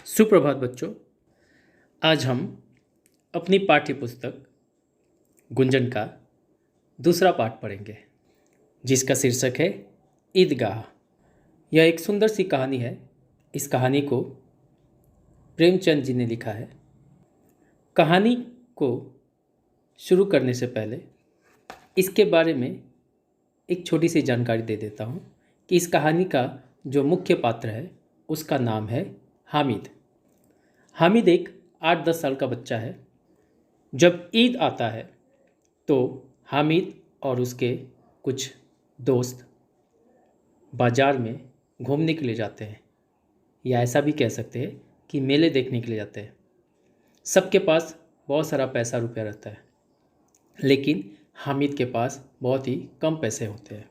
सुप्रभात बच्चों। आज हम अपनी पाठ्य पुस्तक गुंजन का दूसरा पाठ पढ़ेंगे जिसका शीर्षक है ईदगाह। यह एक सुंदर सी कहानी है। इस कहानी को प्रेमचंद जी ने लिखा है। कहानी को शुरू करने से पहले इसके बारे में एक छोटी सी जानकारी दे देता हूँ कि इस कहानी का जो मुख्य पात्र है उसका नाम है हामिद। हामिद एक 8-10 साल का बच्चा है। जब ईद आता है तो हामिद और उसके कुछ दोस्त बाज़ार में घूमने के लिए जाते हैं, या ऐसा भी कह सकते हैं कि मेले देखने के लिए जाते हैं। सबके पास बहुत सारा पैसा रुपया रहता है, लेकिन हामिद के पास बहुत ही कम पैसे होते हैं।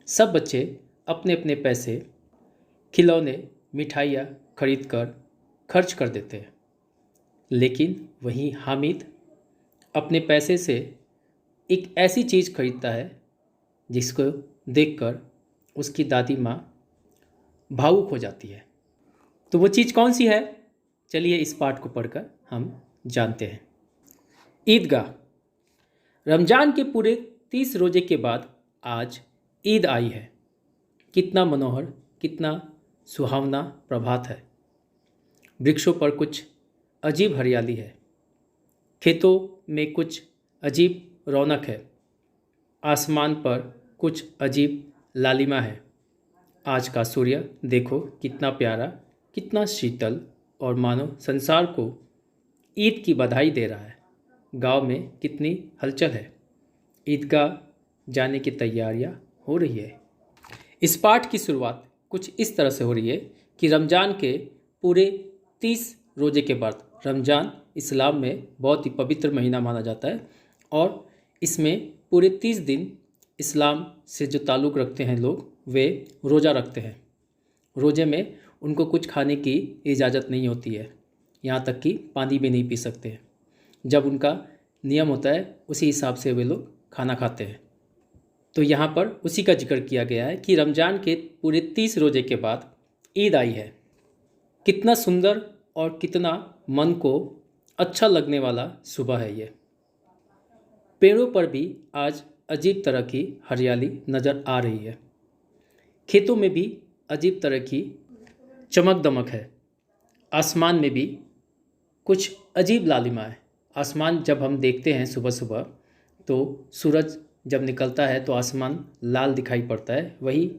सब बच्चे अपने अपने पैसे खिलौने मिठाइयाँ खरीद कर खर्च कर देते हैं, लेकिन वहीं हामिद अपने पैसे से एक ऐसी चीज़ खरीदता है जिसको देखकर उसकी दादी माँ भावुक हो जाती है। तो वो चीज़ कौन सी है, चलिए इस पाठ को पढ़कर हम जानते हैं। ईदगाह। रमज़ान के पूरे 30 रोजे के बाद आज ईद आई है। कितना मनोहर, कितना सुहावना प्रभात है। वृक्षों पर कुछ अजीब हरियाली है। खेतों में कुछ अजीब रौनक है। आसमान पर कुछ अजीब लालिमा है। आज का सूर्य देखो कितना प्यारा, कितना शीतल, और मानो संसार को ईद की बधाई दे रहा है। गांव में कितनी हलचल है। ईदगाह जाने की तैयारियां हो रही है। इस पाठ की शुरुआत कुछ इस तरह से हो रही है कि रमज़ान के पूरे 30 रोजे के बाद, रमज़ान इस्लाम में बहुत ही पवित्र महीना माना जाता है और इसमें पूरे 30 दिन इस्लाम से जो ताल्लुक़ रखते हैं लोग, वे रोज़ा रखते हैं। रोज़े में उनको कुछ खाने की इजाज़त नहीं होती है, यहाँ तक कि पानी भी नहीं पी सकते हैं। जब उनका नियम होता है उसी हिसाब से वे लोग खाना खाते हैं। तो यहाँ पर उसी का जिक्र किया गया है कि रमज़ान के पूरे 30 रोजे के बाद ईद आई है। कितना सुंदर और कितना मन को अच्छा लगने वाला सुबह है ये। पेड़ों पर भी आज अजीब तरह की हरियाली नज़र आ रही है। खेतों में भी अजीब तरह की चमक दमक है। आसमान में भी कुछ अजीब लालिमा है। आसमान जब हम देखते हैं सुबह सुबह तो सूरज जब निकलता है तो आसमान लाल दिखाई पड़ता है, वही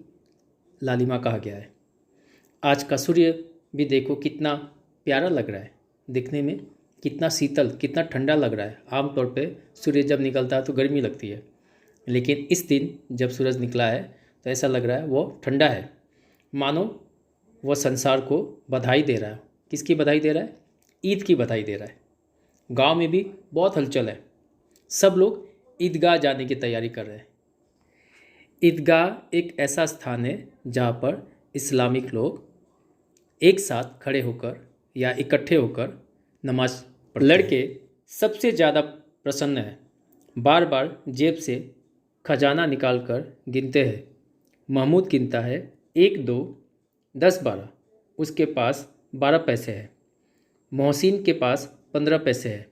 लालिमा कहा गया है। आज का सूर्य भी देखो कितना प्यारा लग रहा है दिखने में, कितना शीतल, कितना ठंडा लग रहा है। आमतौर पे सूर्य जब निकलता है तो गर्मी लगती है, लेकिन इस दिन जब सूरज निकला है तो ऐसा लग रहा है वो ठंडा है, मानो वो संसार को बधाई दे रहा है। किसकी बधाई दे रहा है? ईद की बधाई दे रहा है। गांव में भी बहुत हलचल है। सब लोग ईदगाह जाने की तैयारी कर रहे हैं। ईदगाह एक ऐसा स्थान है जहाँ पर इस्लामिक लोग एक साथ खड़े होकर या इकट्ठे होकर नमाज पढ़ते हैं। लड़के सबसे ज़्यादा प्रसन्न हैं। बार बार जेब से खजाना निकाल कर गिनते हैं। महमूद गिनता है 1, 2, 10, 12। उसके पास 12 पैसे हैं। मोहसिन के पास 15 पैसे हैं।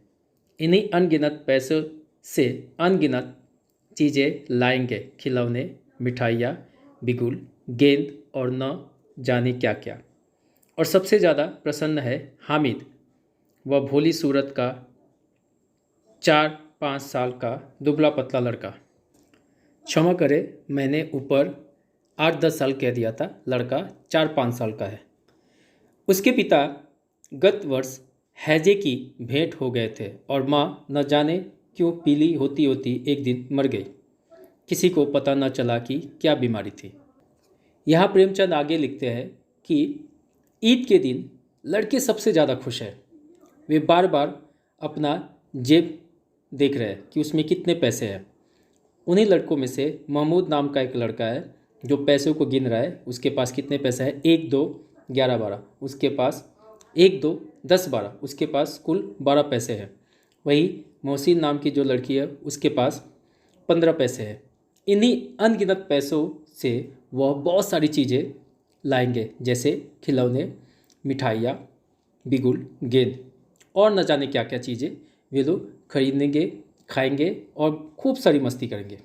इन्हीं अनगिनत पैसों से अनगिनत चीज़ें लाएंगे, खिलौने, मिठाइयाँ, बिगुल, गेंद और न जाने क्या क्या। और सबसे ज़्यादा प्रसन्न है हामिद। वह भोली सूरत का 4-5 साल का दुबला पतला लड़का। क्षमा करे, मैंने ऊपर 8-10 साल कह दिया था। लड़का 4-5 साल का है। उसके पिता गत वर्ष हैजे की भेंट हो गए थे और माँ न जाने क्यों पीली होती होती एक दिन मर गई। किसी को पता न चला कि क्या बीमारी थी। यहाँ प्रेमचंद आगे लिखते हैं कि ईद के दिन लड़के सबसे ज़्यादा खुश हैं। वे बार बार अपना जेब देख रहे हैं कि उसमें कितने पैसे हैं। उन्हीं लड़कों में से महमूद नाम का एक लड़का है जो पैसों को गिन रहा है। उसके पास कितने पैसे हैं? 1, 2, 11, 12। उसके पास 1, 2, 10, 12। उसके पास कुल 12 पैसे हैं। वही मोहसिन नाम की जो लड़की है उसके पास 15 पैसे हैं। इन्हीं अनगिनत पैसों से वह बहुत सारी चीज़ें लाएंगे, जैसे खिलौने, मिठाइयाँ, बिगुल, गेंद और न जाने क्या क्या चीज़ें वे लोग खरीदेंगे, खाएंगे और खूब सारी मस्ती करेंगे।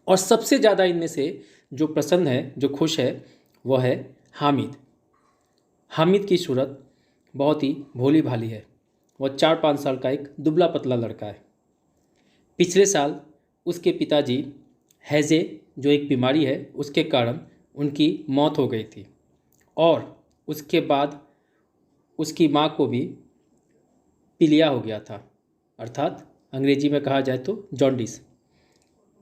और सबसे ज़्यादा इनमें से जो प्रसन्न है, जो खुश है, वह है हामिद। हामिद की सूरत बहुत ही भोली भाली है। वह 4-5 साल का एक दुबला पतला लड़का है। पिछले साल उसके पिताजी हैजे, जो एक बीमारी है, उसके कारण उनकी मौत हो गई थी और उसके बाद उसकी माँ को भी पीलिया हो गया था, अर्थात अंग्रेजी में कहा जाए तो जॉन्डिस।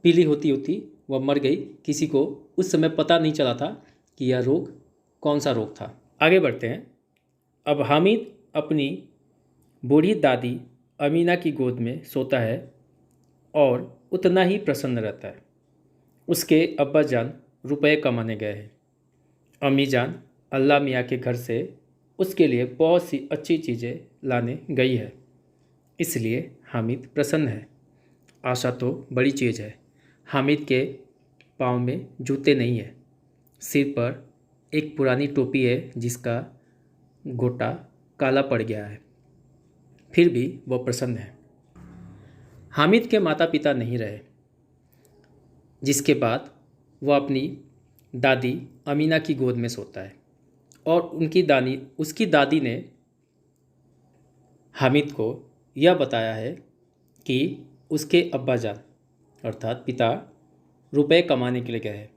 पीली होती होती वह मर गई। किसी को उस समय पता नहीं चला था कि यह रोग कौन सा रोग था। आगे बढ़ते हैं। अब हामिद अपनी बूढ़ी दादी अमीना की गोद में सोता है और उतना ही प्रसन्न रहता है। उसके अब्बा जान रुपए कमाने गए हैं। अम्मी जान अल्लाह मियाँ के घर से उसके लिए बहुत सी अच्छी चीज़ें लाने गई है, इसलिए हामिद प्रसन्न है। आशा तो बड़ी चीज़ है। हामिद के पाँव में जूते नहीं है, सिर पर एक पुरानी टोपी है जिसका गोटा काला पड़ गया है, फिर भी वह प्रसन्न है। हामिद के माता पिता नहीं रहे, जिसके बाद वह अपनी दादी अमीना की गोद में सोता है और उसकी दादी ने हामिद को यह बताया है कि उसके अब्बा जान अर्थात पिता रुपए कमाने के लिए गए हैं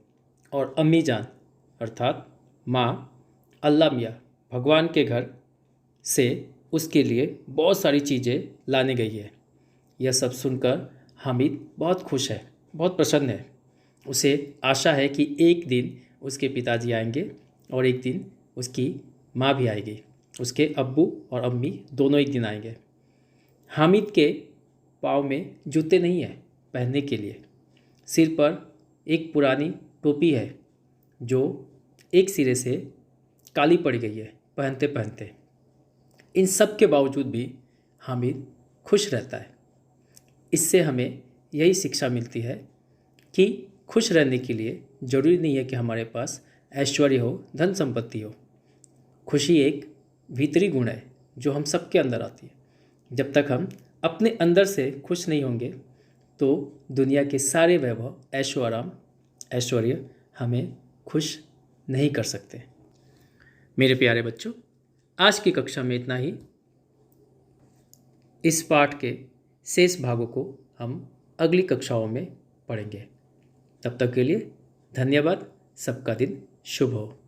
और अम्मी जान अर्थात माँ अल्लाह मियाँ भगवान के घर से उसके लिए बहुत सारी चीज़ें लाने गई है। यह सब सुनकर हामिद बहुत खुश है, बहुत प्रसन्न है। उसे आशा है कि एक दिन उसके पिताजी आएंगे और एक दिन उसकी माँ भी आएगी। उसके अब्बू और अम्मी दोनों एक दिन आएंगे। हामिद के पाँव में जूते नहीं है पहनने के लिए, सिर पर एक पुरानी टोपी है जो एक सिरे से काली पड़ गई है पहनते पहनते। इन सब के बावजूद भी हामिद खुश रहता है। इससे हमें यही शिक्षा मिलती है कि खुश रहने के लिए ज़रूरी नहीं है कि हमारे पास ऐश्वर्य हो, धन संपत्ति हो। खुशी एक भीतरी गुण है जो हम सबके अंदर आती है। जब तक हम अपने अंदर से खुश नहीं होंगे तो दुनिया के सारे वैभव, ऐश्वर्य हमें खुश नहीं कर सकते। मेरे प्यारे बच्चों, आज की कक्षा में इतना ही। इस पाठ के शेष भागों को हम अगली कक्षाओं में पढ़ेंगे। तब तक के लिए धन्यवाद। सबका दिन शुभ हो।